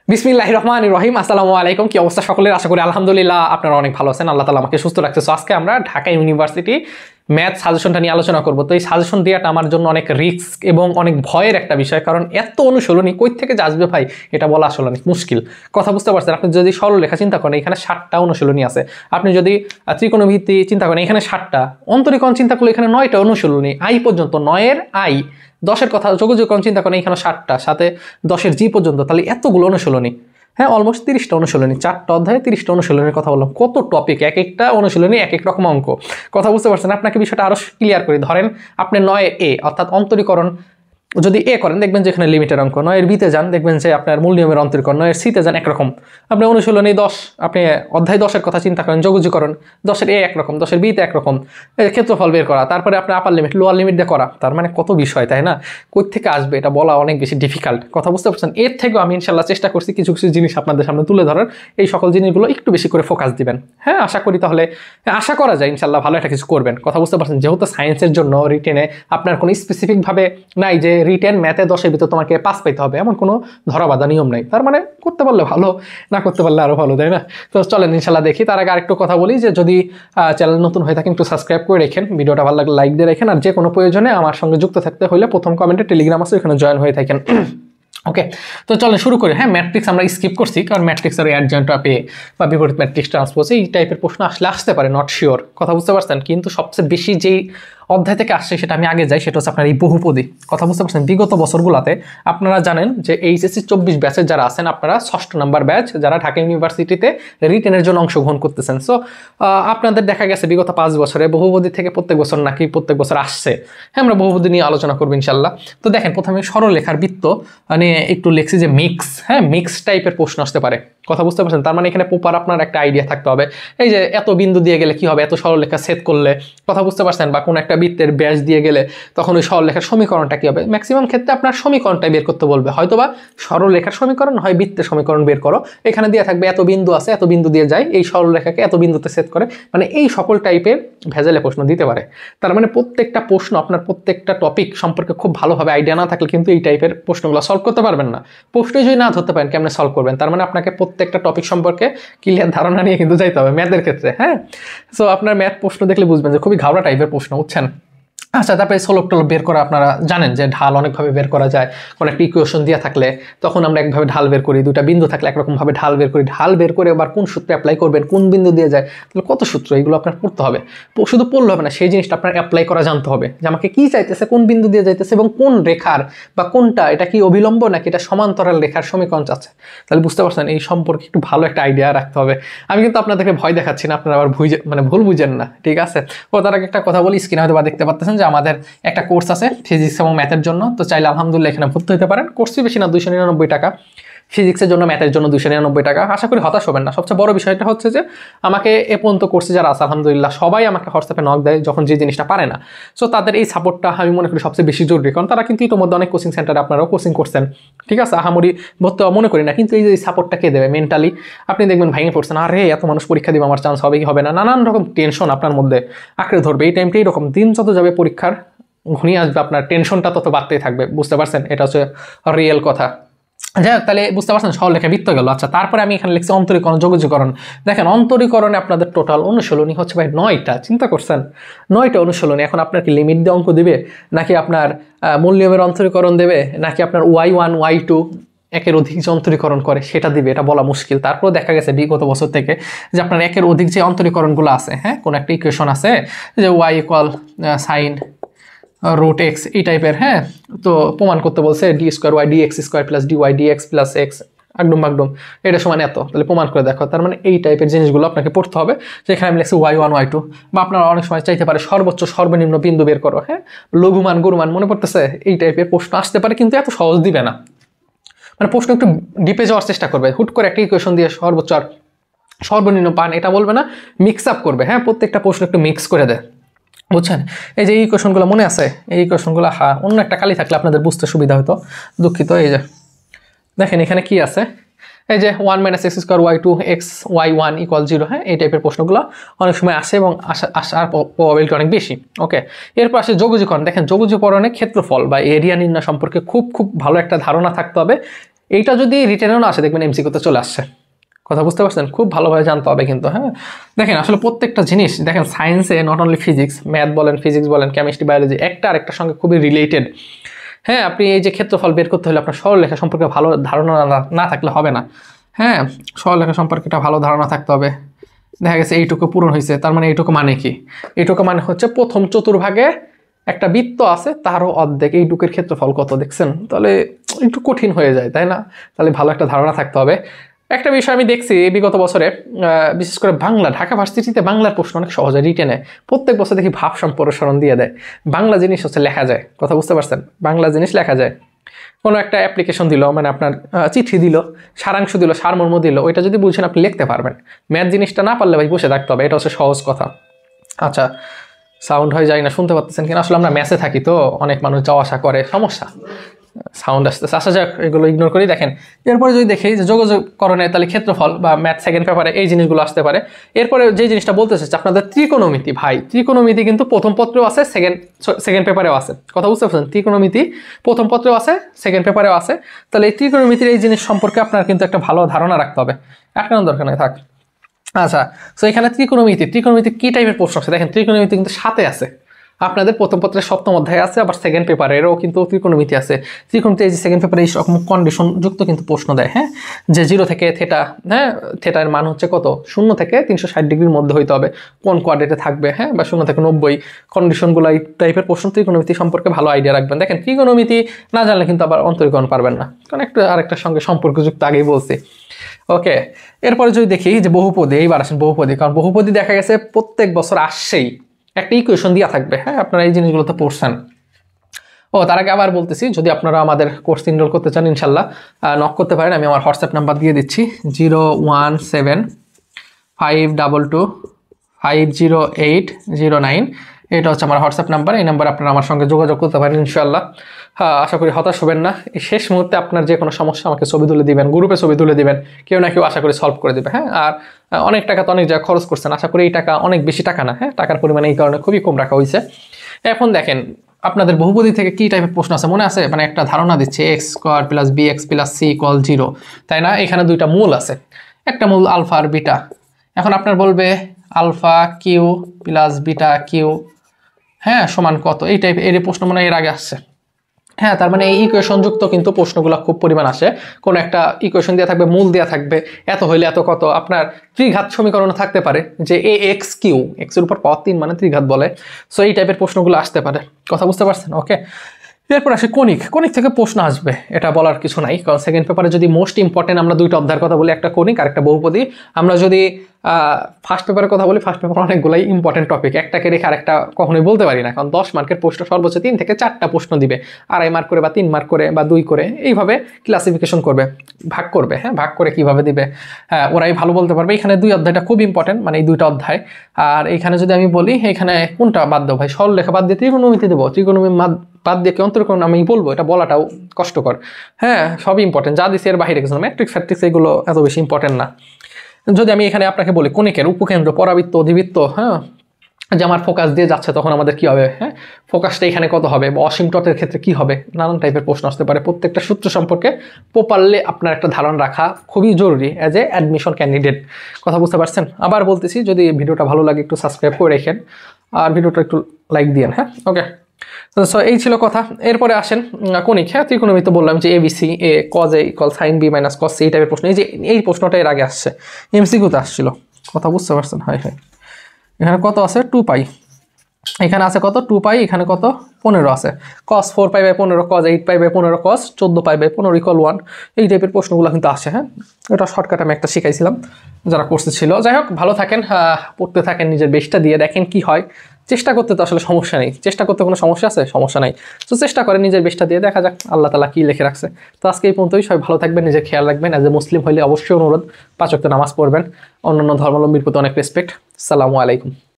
বিসমিল্লাহির রহমানির রহিম। আসসালামু আলাইকুম। কি অবস্থা সকলের? আশা করি আলহামদুলিল্লাহ আপনারা অনেক ভালো আছেন। আল্লাহ তাআলা আমাকে সুস্থ রাখছে। সো আজকে আমরা ঢাকা ইউনিভার্সিটি ম্যাথ সাজেশনটা নিয়ে আলোচনা করব। তো এই সাজেশন দেওয়াটা আমার জন্য অনেক রিস্ক এবং অনেক ভয়ের একটা বিষয়, কারণ এত অনুশীলনী কই থেকে যে আসবে ভাই, এটা বলা আসলে অনেক মুশকিল। কথা বুঝতে পারছেন? আপনি যদি সরলরেখা চিন্তা করেন, এখানে 60টা অনুশীলনী আছে। আপনি যদি ত্রিকোণমিতি চিন্তা করেন, এখানে 60টা। অন্তরীকরণ চিন্তা করলে এখানে 9টা অনুশীলনী, আই পর্যন্ত, 9-এর আই, 10-এর কথা যোগযোগকরণ চিন্তা করেন, এখানে 60টা, সাথে 10-এর জি পর্যন্ত, তাহলে এতগুলো অনুশীলনী। হ্যাঁ, অলমোস্ট 30টা অনুশীলনী, 4টা অধ্যায়ে 30টা অনুশীলনের কথা বললাম। কত টপিক, এক একটা অনুশীলনী এক এক রকম অঙ্ক। কথা বুঝতে পারছেন? আপনাকে বিষয়টা আরো ক্লিয়ার করি। ধরেন আপনি 9-এ অর্থাৎ অন্তরীকরণ যদি এ করেন, দেখবেন যে এখানে লিমিটের অঙ্ক। 9-এর বিতে যান, দেখবেন যে আপনার মূল নিয়মের অন্তরীকরণ। 9-এর সিতে যান, একরকম। আপনি অনুশীলনী 10, আপনি অধ্যায় 10-এর কথা চিন্তা করেন, যোগযোগকরণ, 10-এর এ একরকম, 10-এর বিতে একরকম, ক্ষেত্রফল বের করা, তারপরে আপনার আপার লিমিট লোয়ার লিমিট দিয়ে করা। তার মানে কত বিষয়, তাই না? কই থেকে আসবে এটা বলা অনেক বেশি ডিফিকাল্ট। কথা বুঝতে পারছেন? এর থেকেও আমি ইনশাল্লাহ চেষ্টা করছি কিছু কিছু জিনিস আপনাদের সামনে তুলে ধরার। এই সকল জিনিসগুলো একটু বেশি করে ফোকাস দিবেন। হ্যাঁ, আশা করি, তাহলে আশা করা যায় ইনশাল্লাহ ভালো একটা কিছু করবেন। কথা বুঝতে পারছেন? যেহেতু সায়েন্সের জন্য রিটেনে আপনার কোনো স্পেসিফিকভাবে নাই যে রিটেন ম্যাথে 10-এর ভিতরে তোমাকে পাস পাইতে হবে, এমন কোনো ধরাবাধা নিয়ম নাই। তার মানে করতে পারলে ভালো, না করতে পারলে আরো ভালো, তাই না? তো চলেন ইনশাল্লাহ দেখি। তার আগে আরেকটু কথা বলি যে যদি চ্যানেল নতুন হয়ে থাকেন একটু সাবস্ক্রাইব করে রেখেন, ভিডিওটা ভালো লাগলে লাইক দিয়ে রাখেন, আর যে কোনো প্রয়োজনে আমার সঙ্গে যুক্ত থাকতে হলে প্রথম কমেন্টে টেলিগ্রাম আছে, ওখানে জয়েন হয়ে থাকেন। ওকে, তো চলেন শুরু করি। হ্যাঁ, ম্যাট্রিক্স আমরা স্কিপ করছি, কারণ ম্যাট্রিক্স আর অ্যাডজয়েন্ট আপে বা বিপরীত ম্যাট্রিক্স ট্রান্সপোজ এই টাইপের প্রশ্ন আসতে পারে, নট শিওর। কথা বুঝতে পারছেন? কিন্তু সবচেয়ে বেশি যেই অধ্যায় থেকে আসছে সেটা আমি আগে যাই, সেটা হচ্ছে আপনার এই বহুপদী। কথা বুঝতে পারছেন? বিগত বছরগুলোতে আপনারা জানেন যে এইচএসসি 24 ব্যাচের যারা আছেন, আপনারা 6ষ্ঠ নাম্বার ব্যাচ, যারা ঢাকা ইউনিভার্সিটিতে রিটেনের জন্য অংশগ্রহণ করতেছেন। সো আপনাদের দেখা গেছে বিগত 5 বছরে বহুপদী থেকে প্রত্যেক বছর নাকি প্রত্যেক বছর আসছে। হ্যাঁ, আমরা বহুপদী নিয়ে আলোচনা করবো ইনশাল্লাহ। তো দেখেন, প্রথমে সরলরেখার বৃত্ত মানে একটু লেখছি যে মিক্স। হ্যাঁ, মিক্স টাইপের প্রশ্ন আসতে পারে। কথা বুঝতে পারছেন? তার মানে এখানে প্রপার আপনার একটা আইডিয়া থাকতে হবে। এই যে এত বিন্দু দিয়ে গেলে কি হবে, এত সরলরেখা ছেদ করলে। কথা বুঝতে পারছেন? বা কোন একটা বৃত্তের ব্যাস দিয়ে গেলে তখন ওই সরলরেখার সমীকরণটা কি হবে। ম্যাক্সিমাম ক্ষেত্রে আপনার সমীকরণটাই বের করতে বলবে, হয়তোবা সরলরেখার সমীকরণ, হয় বৃত্তের সমীকরণ বের করো। এখানে দিয়ে থাকবে এত বিন্দু আছে, এত বিন্দু দিয়ে যায়, এই সরলরেখাকে এত বিন্দুতে ছেদ করে। মানে এই সকল টাইপের ভেজালে প্রশ্ন দিতে পারে। তার মানে প্রত্যেকটা প্রশ্ন, আপনার প্রত্যেকটা টপিক সম্পর্কে খুব ভালোভাবে আইডিয়া না থাকলে কিন্তু এই টাইপের প্রশ্নগুলো সলভ করতে পারবেন না। প্রশ্ন যদি না ধরতে পারেন কেমনে সলভ করবেন? তার মানে আপনাকে প্রত্যেকটা টপিক সম্পর্কে ক্লিয়ার ধারণা নিয়ে কিন্তু যাইতে হবে ম্যাথের ক্ষেত্রে। হ্যাঁ, সো আপনার ম্যাথ প্রশ্ন দেখলে বুঝবেন যে খুবই ঘাবড়া টাইপের প্রশ্ন, বুঝছেন? আচ্ছা, তারপরে সলভ টলভ বের করা, আপনারা জানেন যে ঢাল অনেকভাবে বের করা যায়। কোনো একটা ইকুয়েশন দেওয়া থাকলে তখন আমরা একভাবে ঢাল বের করি, দুটা বিন্দু থাকলে একরকমভাবে ঢাল বের করি। ঢাল বের করে আবার কোন সূত্রে অ্যাপ্লাই করবেন, কোন বিন্দু দিয়ে যায়, তাহলে কত সূত্র, এগুলো আপনার পড়তে হবে। শুধু পড়লে হবে না, সেই জিনিসটা আপনার অ্যাপ্লাই করা জানতে হবে, যে আমাকে কী চাইতেছে, কোন বিন্দু দিয়ে যাইতেছে এবং কোন রেখার বা কোনটা, এটা কি অবিলম্ব নাকি এটা সমান্তরাল রেখার সমীকরণ চাচ্ছে। তাহলে বুঝতে পারছেন, এই সম্পর্কে একটু ভালো একটা আইডিয়া রাখতে হবে। আমি কিন্তু আপনাদেরকে ভয় দেখাচ্ছি না, আপনারা আবার ভুল বুঝেন না, ঠিক আছে? ও, তার আগে একটা কথা বলি, স্ক্রিনে হয়তো বা দেখতে পাচ্ছেন যে আমাদের একটা কোর্স আছে ফিজিক্স এবং ম্যাথের জন্য। তো চাইলে আলহামদুলিল্লাহ এখানে ভর্তি হতে পারেন। কোর্সই বেশি না, 299 টাকা। ফিজিক্সের জন্য, ম্যাথের জন্য 299 টাকা। আশা করি হতাশ হবেন না। সবচেয়ে বড় বিষয়টা হচ্ছে যে আমাকে এ পর্যন্ত কোর্সে যারা আছে আলহামদুলিল্লাহ সবাই আমাকে হোয়াটসঅ্যাপে নক দেয় যখন যে জিনিসটা পারে না। সো তাদের এই সাপোর্টটা আমি মনে করি সবচেয়ে বেশি জরুরি, কারণ তারা কিন্তু ইতিমধ্যে অনেক কোচিং সেন্টারে আপনারাও কোচিং করছেন, ঠিক আছে? আহামরি ভর্তি মনে করি না, কিন্তু এই যে সাপোর্টটা কে দেবে? মেন্টালি আপনি দেখবেন ভেঙে পড়ছেন, আরে এত মানুষ পরীক্ষা দিবে, আমার চান্স হবে কি হবে না, নানান রকম টেনশন আপনার মধ্যে আঁকড়ে ধরবে। এই টাইমটা এইরকম, দিন যত যাবে পরীক্ষার ঘনিয়ে আসবে, আপনার টেনশনটা তত বাড়তেই থাকবে। বুঝতে পারছেন? এটা হচ্ছে রিয়েল কথা। যাই হোক, তাহলে বুঝতে পারছেন সরলরেখা বৃত্ত গেল। আচ্ছা, তারপরে আমি এখানে লিখছি অন্তরীকরণ, যোগযোগকরণ। দেখেন, অন্তরীকরণে আপনাদের টোটাল অনুশীলনী হচ্ছে ভাই 9টা। চিন্তা করছেন, 9টা অনুশীলনী। এখন আপনার কি লিমিট দিয়ে অঙ্ক দিবে, নাকি আপনার মূল নিয়মের অন্তরীকরণ দেবে, নাকি আপনার y1 y2 একের অধিক যে অন্তরীকরণ করে সেটা দিবে, এটা বলা মুশকিল। তারপর দেখা গেছে বিগত বছর থেকে যে আপনার একের অধিক যে অন্তরীকরণগুলো আছে, হ্যাঁ, কোন একটা ইকুয়েশন আছে যে y = sin root x এই টাইপের, হ্যাঁ, তো প্রমাণ করতে বলছে d² y dx² + dy dx + x একদম এটা সমান এত, তাহলে প্রমাণ করে দেখো। তার মানে এই টাইপের জিনিসগুলো আপনাকে পড়তে হবে। যেখানে আমি লিখছি y1 y2, বা আপনারা অনেক সময় চাইতে পারে সর্বোচ্চ সর্বনিম্ন বিন্দু বের করো। হ্যাঁ, লঘুমান গুরুমান, মনে পড়তেছে? এই টাইপের প্রশ্ন আসতে পারে, কিন্তু এত সহজ দিবে না। মানে প্রশ্ন একটু ডিপে যাওয়ার চেষ্টা করবে। হুট করে একটা ইকুয়েশন দিয়ে সর্বোচ্চ আর সর্বনিম্ন পান এটা বলবে না, মিক্স আপ করবে। হ্যাঁ, প্রত্যেকটা প্রশ্ন একটু মিক্স করে দেয়, বুঝছেন? এই যে এই কোয়েশনগুলো মনে আছে, এই কোয়েশনগুলো হ্যাঁ অন্য একটা কালি থাকলে আপনাদের বুঝতে সুবিধা হতো, দুঃখিত। এই যে দেখেন এখানে কি আছে, এই যে 1 - x² y2 x y1 = 0। হ্যাঁ, এই টাইপের প্রশ্নগুলো অনেক সময় আসে এবং আসার প্রবাবিলিটি অনেক বেশি। ওকে, এরপর আসে যোগযোগকরণ। দেখেন, যোগযোগকরণে ক্ষেত্রফল বা এরিয়া নির্ণয় সম্পর্কে খুব ভালো একটা ধারণা থাকতে হবে। এইটা যদি রিটেনেও না আসে দেখবেন এমসিকিউতে চলে আসছে। কথা বুঝতে পারছেন? খুব ভালোভাবে জানতে হবে কিন্তু। হ্যাঁ, দেখেন আসলে প্রত্যেকটা জিনিস দেখেন সায়েন্সে নট অনলি ফিজিক্স, ম্যাথ বলেন, ফিজিক্স বলেন, কেমিস্ট্রি, বায়োলজি একটা আরেকটার সঙ্গে খুবই রিলেটেড। হ্যাঁ, আপনি এই যে ক্ষেত্রফল বের করতে হলে আপনার সরলরেখা সম্পর্কে ভালো ধারণা না থাকলে হবে না। হ্যাঁ, সরলরেখা সম্পর্কে একটা ভালো ধারণা থাকতে হবে। দেখা গেছে এইটুকু পূরণ হয়েছে, তার মানে এইটুকু মানে কি? এইটুকু মানে হচ্ছে প্রথম চতুর্ভাগে একটা বৃত্ত আছে, তারও অর্ধেক এইটুকুর ক্ষেত্রফল কত, দেখছেন? তাহলে একটু কঠিন হয়ে যায়, তাই না? তাহলে ভালো একটা ধারণা থাকতে হবে। একটা বিষয় আমি দেখছি বিগত বছরে, বিশেষ করে বাংলা, ঢাকা ভার্সিটিতে বাংলার প্রশ্ন অনেক সহজে রিটেনে প্রত্যেক বছর দেখি ভাব সম্প্রসারণ দিয়ে দেয়। বাংলা জিনিস হচ্ছে লেখা যায়, কথা বুঝতে পারছেন? বাংলা জিনিস লেখা যায়। কোনো একটা অ্যাপ্লিকেশন দিল, মানে আপনার চিঠি দিল, সারাংশ দিল, সারমর্ম দিল, ওইটা যদি বুঝেন আপনি লিখতে পারবেন। ম্যাথ জিনিসটা না পারলে ভাই বসে থাকতে হবে, এটা হচ্ছে সহজ কথা। আচ্ছা, সাউন্ড হয়ে যায় না, শুনতে পাচ্ছেন কিনা? আসলে আমরা ম্যাচে থাকি তো, অনেক মানুষ যাওয়া আসা করে, সমস্যা, সাউন্ড আসতেছে। আসা যাক, এগুলো ইগনোর করেই দেখেন। এরপরে যদি দেখি যে যোগাযোগকরণে, তাহলে ক্ষেত্রফল বা ম্যাথ সেকেন্ড পেপারে এই জিনিসগুলো আসতে পারে। এরপরে যে জিনিসটা বলতে চাচ্ছি আপনাদের, ত্রিকোণমিতি। ভাই ত্রিকোণমিতি কিন্তু প্রথম পত্রেও আছে, সেকেন্ড পেপারেও আছে। কথা বুঝতে পারছেন? ত্রিকোণমিতি প্রথম পত্রেও আছে, সেকেন্ড পেপারেও আছে। তাহলে এই ত্রিকোণমিতির এই জিনিস সম্পর্কে আপনার কিন্তু একটা ভালো ধারণা রাখতে হবে। আটকানোর দরকার নেই, থাক। আচ্ছা, তো এখানে ত্রিকোণমিতি কি টাইপের প্রশ্ন আছে দেখেন। ত্রিকোণমিতি কিন্তু সাথে আছে, আপনাদের প্রথম পত্রের সপ্তম অধ্যায়ে আছে, আবার সেকেন্ড পেপারেরও কিন্তু ত্রিকোণমিতি আছে। ত্রিকোণমিতি এই যে সেকেন্ড পেপারে এই রকম কন্ডিশন যুক্ত কিন্তু প্রশ্ন দেয়। হ্যাঁ, যে 0 থেকে থেটা, হ্যাঁ থেটার মান হচ্ছে কত, 0 থেকে 360 ডিগ্রির মধ্যে হইতে হবে, কোন কোয়াড্রেটে থাকবে, হ্যাঁ, বা 0 থেকে 90 কন্ডিশনগুলো, এই টাইপের প্রশ্ন ত্রিকোণমিতি সম্পর্কে ভালো আইডিয়া রাখবেন। দেখেন ত্রিকোণমিতি না জানলে কিন্তু আবার অন্তরীকরণ পারবেন না, কারণ একটা আরেকটার সঙ্গে সম্পর্কযুক্ত, আগেই বলছি। ওকে, এরপরে যদি দেখি যে বহুপদী, এইবার আসেন বহুপদী, কারণ বহুপদী দেখা গেছে প্রত্যেক বছর আসছেই, একটা ইকুয়েশন দেওয়া থাকবে। হ্যাঁ, আপনারা এই জিনিসগুলো তো পড়ছেন। ও, তার আগে আবার বলতেছি, যদি আপনারা আমাদের কোর্স এনরোল করতে চান, ইনশাল্লাহ নক করতে পারেন। আমি আমার হোয়াটসঅ্যাপ নাম্বার দিয়ে দিচ্ছি, 01752250809। এটা হচ্ছে আমার হোয়াটসঅ্যাপ নাম্বার। এই নাম্বার আপনারা আমার সঙ্গে যোগাযোগ করতে পারেন ইনশাল্লাহ। হ্যাঁ, আশা করি হতাশ হবেন না। এই শেষ মুহূর্তে আপনার যে কোনো সমস্যা আমাকে ছবি তুলে দিবেন, গ্রুপে ছবি তুলে দিবেন, কেউ না কেউ আশা করি সলভ করে দেবে। হ্যাঁ, আর অনেক টাকা তো অনেক জায়গায় খরচ করছেন, আশা করি এই টাকা অনেক বেশি টাকা না। হ্যাঁ, টাকার পরিমাণ এই কারণে খুবই কম রাখা হয়েছে। এখন দেখেন আপনাদের বহুপদী থেকে কি টাইপের প্রশ্ন আছে মনে আছে? মানে একটা ধারণা দিচ্ছে, x square plus b x plus c equal 0, তাই না? এখানে দুইটা মূল আছে, একটা মূল আলফা আর বিটা। এখন আপনার বলবে alpha q plus beta q, হ্যাঁ, সমান কত? এই টাইপ এর প্রশ্ন মনে হয় এর আগে আসছে। হ্যাঁ, তার মানে এই ইকুয়েশন যুক্ত কিন্তু প্রশ্নগুলো খুব পরিমাণ আসে। কোনো একটা ইকুয়েশন দেওয়া থাকবে, মূল দেওয়া থাকবে, এত হইলে এত কত। আপনার ত্রিঘাত সমীকরণ থাকতে পারে, যে এ এক্স কিউ, এক্স এর উপর পাওয়ার 3 মানে ত্রিঘাত বলে। সো এই টাইপের প্রশ্নগুলো আসতে পারে, কথা বুঝতে পারছেন? ওকে, এরপর আসে কণিক থেকে প্রশ্ন আসবে, এটা বলার কিছু নাই, কারণ সেকেন্ড পেপারে যদি মোস্ট ইম্পর্টেন্ট আমরা দুইটা অধ্যায়ের কথা বলি, একটা কণিক আর একটা বহুপদী। আমরা যদি ফার্স্ট পেপারের কথা বলি, ফার্স্ট পেপার অনেকগুলাই ইম্পর্টেন্ট টপিক, একটাকে রেখে আরেকটা কখনোই বলতে পারি না, কারণ 10 মার্কের প্রশ্ন সর্বোচ্চ 3 থেকে 4টা প্রশ্ন দিবে, 2.5 মার্ক করে বা 3 মার্ক করে বা 2 করে, এইভাবে ক্লাসিফিকেশন করবে, ভাগ করবে। হ্যাঁ, ভাগ করে কিভাবে দিবে, হ্যাঁ, ওরাই ভালো বলতে পারবে। এখানে 2 অধ্যায়টা খুব ইম্পর্টেন্ট, মানে এই 2টা অধ্যায়। আর এইখানে যদি আমি বলি, এখানে কোনটা বাদ দেবো ভাই? সরলরেখা বাদ দিয়ে ত্রিকোণমিতি দেবো, ত্রিকোণমিতি বাদ দিয়ে কি অন্তরীকরণ আমি বলবো? এটা বলাটাও কষ্টকর। হ্যাঁ, সবই ইম্পর্টেন্ট, যা দিচ্ছে এর বাইরে কিছু না। ম্যাট্রিক্স ফ্যাট্রিক্স এগুলো এত বেশি ইম্পর্টেন্ট না। যদি আমি এখানে আপনাকে বলি কণিকের উপকেন্দ্র, পরাবৃত্ত, অধিবৃত্ত, হ্যাঁ, যে আমার ফোকাস দিয়ে যাচ্ছে, তখন আমাদের কি হবে? হ্যাঁ, ফোকাসটা এখানে কত হবে, বা অসীমটটের ক্ষেত্রে কি হবে, নানান টাইপের প্রশ্ন আসতে পারে। প্রত্যেকটা সূত্র সম্পর্কে প্রপারলি আপনার একটা ধারণা রাখা খুবই জরুরি অ্যাজ এ অ্যাডমিশন ক্যান্ডিডেট, কথা বুঝতে পারছেন? আবার বলতেছি, যদি ভিডিওটা ভালো লাগে একটু সাবস্ক্রাইব করে রেখেন, আর ভিডিওটা একটু লাইক দিয়েন। হ্যাঁ, ওকে, সো এই ছিল কথা। এরপরে আসেন কণিক। হ্যাঁ, ত্রিকোণমিতি বললাম যে ABC, a cos a equal sine b minus cos c, এই টাইপের প্রশ্ন। এই যে এই প্রশ্নটা এর আগে আসছে, এমসিকিউতে আসছিল, কথা বুঝতে পারছেন? হয়। এখানে কত আছে? 2 পাই। এখানে আছে কত? 2 পাই। এখানে কত? 15 আছে। Cos 4 pi by 15, cos 8 pi by 15, cos 14 pi by 15 equal 1। এই টাইপের প্রশ্নগুলো কিন্তু আসে। হ্যাঁ, এটা শর্টকাট আমি একটা শিখাইছিলাম যারা কোর্সে ছিল। যাই হোক, ভালো থাকেন, পড়তে থাকেন, নিজের বেস্টটা দিয়ে দেখেন কি হয়। চেষ্টা করতে তো আসলে সমস্যা নেই, চেষ্টা করতে কোনো সমস্যা আছে? সমস্যা নাই। তো চেষ্টা করেন, নিজের বেস্টটা দিয়ে, দেখা যাক আল্লাহ তাআলা কি লিখে রাখছে। তো আজকে এই পর্যন্তই। সবাই ভালো থাকবেন, নিজের খেয়াল রাখবেন। অ্যাজ এ মুসলিম হইলে অবশ্যই অনুরোধ, 5 ওয়াক্ত নামাজ পড়বেন, অন্যান্য ধর্মাবলম্বীর প্রতি অনেক রেসপেক্ট। আসসালামু আলাইকুম।